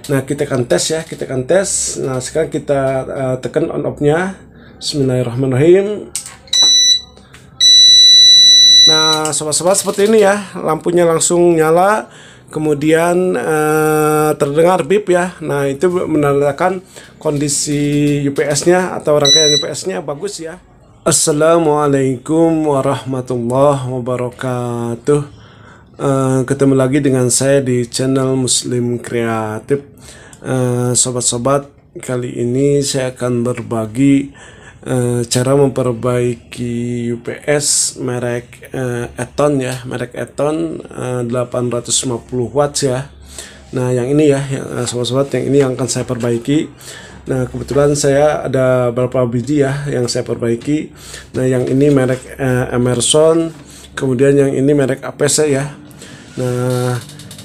Nah, kita akan tes ya, kita akan tes. Nah, sekarang kita tekan on off-nya. Bismillahirrahmanirrahim. Nah, sobat-sobat, seperti ini ya, lampunya langsung nyala, kemudian terdengar bip ya. Nah, itu menandakan kondisi UPS-nya atau rangkaian UPS-nya bagus ya. Assalamualaikum warahmatullahi wabarakatuh. Ketemu lagi dengan saya di channel Muslim Kreatif. Sobat-sobat, kali ini saya akan berbagi cara memperbaiki UPS merek Eton ya, merek Eton 850 watts ya. Nah, yang ini ya, sobat-sobat, yang ini yang akan saya perbaiki. Nah, kebetulan saya ada beberapa biji ya yang saya perbaiki. Nah, yang ini merek Emerson, kemudian yang ini merek APC ya. Nah,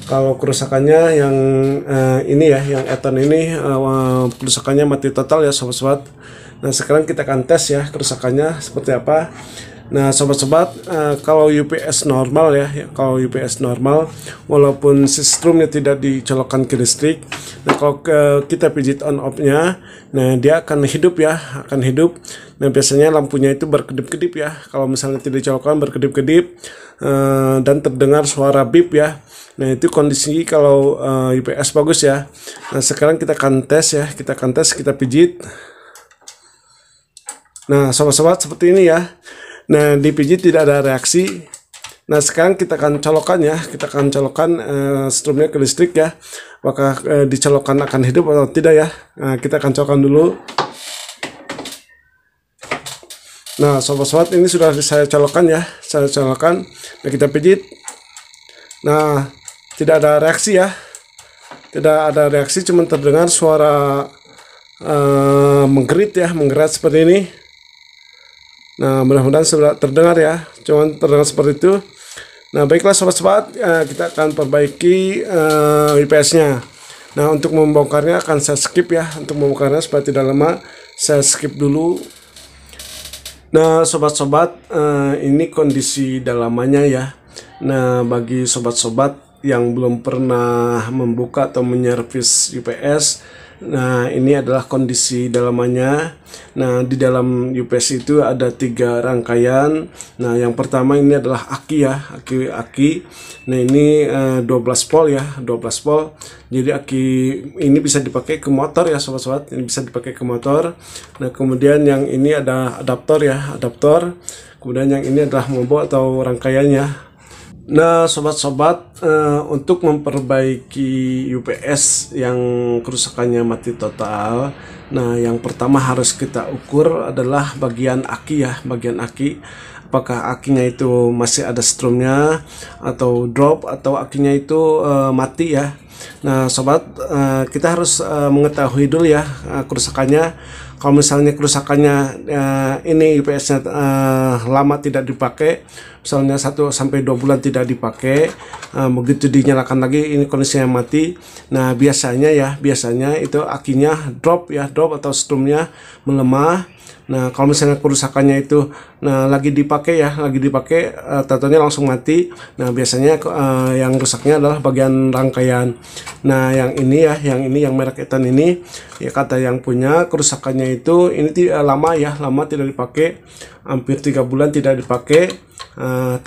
kalau kerusakannya yang ini ya, yang Eton ini kerusakannya mati total ya sobat-sobat. Nah, sekarang kita akan tes ya kerusakannya seperti apa. Nah, sobat-sobat, kalau UPS normal ya, kalau UPS normal walaupun strumnya tidak dicolokkan ke listrik, nah kalau kita pijit on off-nya, nah dia akan hidup ya, akan hidup. Nah, biasanya lampunya itu berkedip-kedip ya, kalau misalnya tidak dicolokkan berkedip-kedip dan terdengar suara bip ya. Nah, itu kondisi kalau UPS bagus ya. Nah, sekarang kita akan tes ya, kita pijit. Nah, sobat-sobat, seperti ini ya. Nah, dipijit tidak ada reaksi. Nah, sekarang kita akan colokkan ya, kita akan colokkan strumnya ke listrik ya. Apakah dicolokkan akan hidup atau tidak ya. Nah, kita akan colokkan dulu. Nah, sobat-sobat, ini sudah saya colokkan ya, saya colokkan. Nah, kita pijit. Nah, tidak ada reaksi ya, tidak ada reaksi, cuma terdengar suara menggerit ya, menggerak seperti ini. Nah, mudah-mudahan sudah terdengar ya, cuman terdengar seperti itu. Nah, baiklah sobat-sobat, kita akan perbaiki UPS-nya. Nah, untuk membongkarnya akan saya skip ya, untuk membongkarnya supaya tidak lama, saya skip dulu. Nah, sobat-sobat, ini kondisi dalamannya ya. Nah, bagi sobat-sobat yang belum pernah membuka atau menyervis UPS, nah ini adalah kondisi dalamannya. Nah, di dalam UPS itu ada 3 rangkaian. Nah, yang pertama ini adalah aki ya, aki. Nah, ini 12 volt ya, 12 volt. Jadi aki ini bisa dipakai ke motor ya sobat-sobat, ini bisa dipakai ke motor. Nah, kemudian yang ini ada adaptor ya, adaptor. Kemudian yang ini adalah mobo atau rangkaiannya. Nah, sobat-sobat, untuk memperbaiki UPS yang kerusakannya mati total, nah yang pertama harus kita ukur adalah bagian aki ya, bagian aki. Apakah akinya itu masih ada strumnya atau drop, atau akinya itu mati ya. Nah, sobat, kita harus mengetahui dulu ya kerusakannya. Kalau misalnya kerusakannya ini UPS-nya lama tidak dipakai, misalnya 1 sampai 2 bulan tidak dipakai, begitu dinyalakan lagi ini kondisinya mati. Nah, biasanya itu akinya drop ya, drop atau strumnya melemah. Nah, kalau misalnya kerusakannya itu lagi dipakai ya, tentunya langsung mati. Nah, biasanya yang rusaknya adalah bagian rangkaian. Nah, yang ini yang merek Eton ini ya, kata yang punya kerusakannya itu ini lama ya, lama tidak dipakai, hampir 3 bulan tidak dipakai.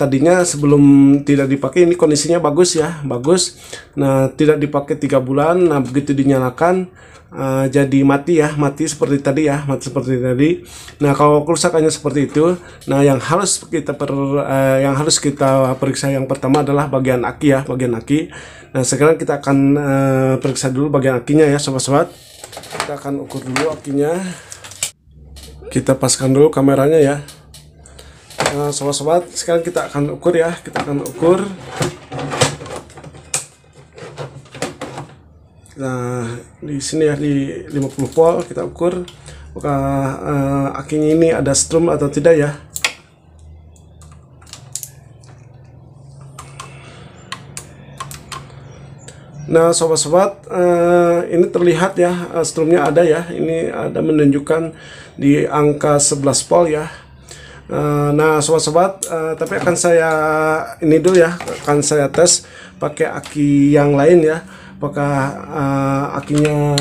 Tadinya sebelum tidak dipakai ini kondisinya bagus ya, bagus. Nah, tidak dipakai 3 bulan. Nah, begitu dinyalakan jadi mati ya, mati seperti tadi ya, mati seperti tadi. Nah, kalau kerusakannya seperti itu, nah yang harus kita periksa yang pertama adalah bagian aki ya, bagian aki. Nah, sekarang kita akan periksa dulu bagian akinya ya sobat-sobat. Kita akan ukur dulu akinya. Kita paskan dulu kameranya ya. Nah, sobat-sobat, sekarang kita akan ukur ya, kita akan ukur. Nah, di sini ya, di 50 volt kita ukur apakah akinya ini ada strum atau tidak ya. Nah, sobat-sobat, ini terlihat ya, strumnya ada ya, ini ada menunjukkan di angka 11 volt ya. Nah, sobat-sobat, tapi akan saya ini dulu ya, akan saya tes pakai aki yang lain ya, apakah akinya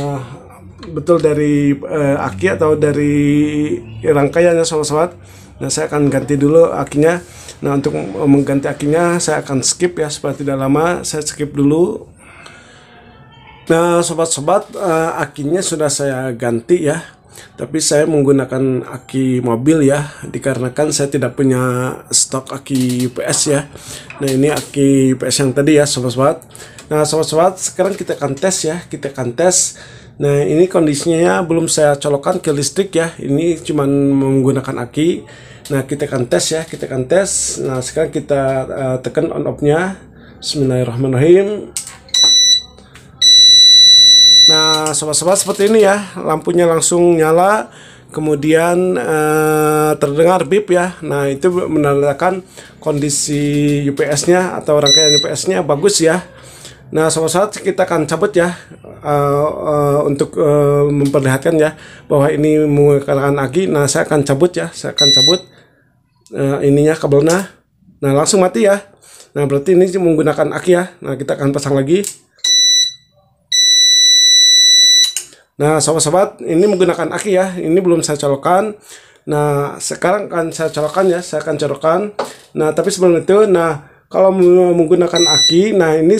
betul dari aki atau dari rangkaiannya sobat-sobat. Nah, saya akan ganti dulu akinya. Nah, untuk mengganti akinya saya akan skip ya supaya tidak lama. Saya skip dulu. Nah, sobat-sobat, akinya sudah saya ganti ya. Tapi saya menggunakan aki mobil ya, dikarenakan saya tidak punya stok aki UPS ya. Nah, ini aki UPS yang tadi ya sobat-sobat. Nah, sobat-sobat, sekarang kita akan tes ya, kita akan tes. Nah, ini kondisinya belum saya colokkan ke listrik ya, ini cuma menggunakan aki. Nah, kita akan tes ya, kita akan tes. Nah, sekarang kita tekan on off-nya. Bismillahirrahmanirrahim. Nah, sobat-sobat, seperti ini ya, lampunya langsung nyala, kemudian terdengar beep ya. Nah, itu menandakan kondisi UPS-nya atau rangkaian UPS-nya bagus ya. Nah, sobat-sobat, kita akan cabut ya untuk memperlihatkan ya bahwa ini menggunakan aki. Nah, saya akan cabut ya, saya akan cabut ininya kabelnya. Nah, langsung mati ya. Nah, berarti ini menggunakan aki ya. Nah, kita akan pasang lagi. Nah, sobat-sobat, ini menggunakan aki ya. Ini belum saya colokkan. Nah, sekarang akan saya colokkan ya. Saya akan colokkan. Nah, tapi sebelum itu, nah, kalau menggunakan aki, nah ini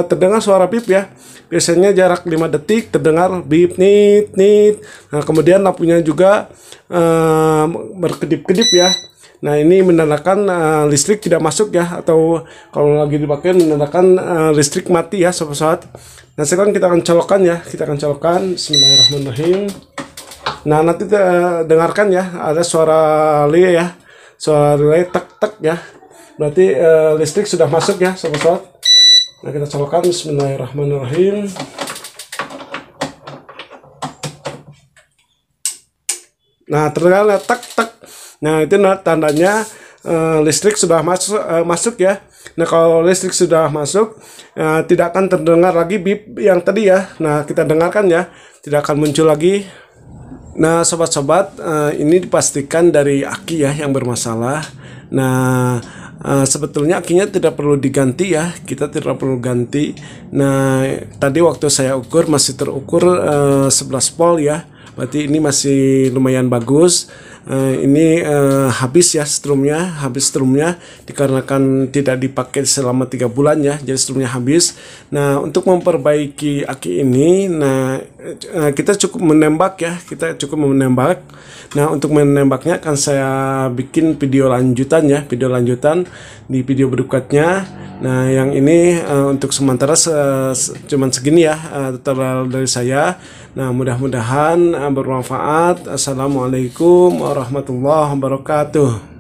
terdengar suara beep ya. Biasanya jarak 5 detik terdengar beep nit nit. Nah, kemudian lampunya juga berkedip-kedip ya. Nah, ini menandakan listrik tidak masuk ya, atau kalau lagi dipakai menandakan listrik mati ya sobat-sobat. Nah, sekarang kita akan colokkan ya, kita akan colokkan. Bismillahirrahmanirrahim. Nah, nanti dengarkan ya, ada suara relay ya, suara relay tek-tek ya. Berarti listrik sudah masuk ya sobat-sobat. Nah, kita colokkan. Bismillahirrahmanirrahim. Nah, terdengar tek-tek. Nah, itu tandanya listrik sudah masuk ya. Nah, kalau listrik sudah masuk, tidak akan terdengar lagi beep yang tadi ya. Nah, kita dengarkan ya, tidak akan muncul lagi. Nah, sobat-sobat, ini dipastikan dari aki ya yang bermasalah. Nah, sebetulnya akinya tidak perlu diganti ya, kita tidak perlu ganti. Nah, tadi waktu saya ukur masih terukur 11 volt ya. Berarti ini masih lumayan bagus. Ini habis ya strumnya, dikarenakan tidak dipakai selama 3 bulan ya, jadi strumnya habis. Nah, untuk memperbaiki aki ini, nah kita cukup menembak ya, Nah, untuk menembaknya akan saya bikin video lanjutan ya, di video berikutnya. Nah, yang ini untuk sementara cuman segini ya tutorial dari saya. Nah, mudah-mudahan bermanfaat. Assalamualaikum warahmatullahi wabarakatuh.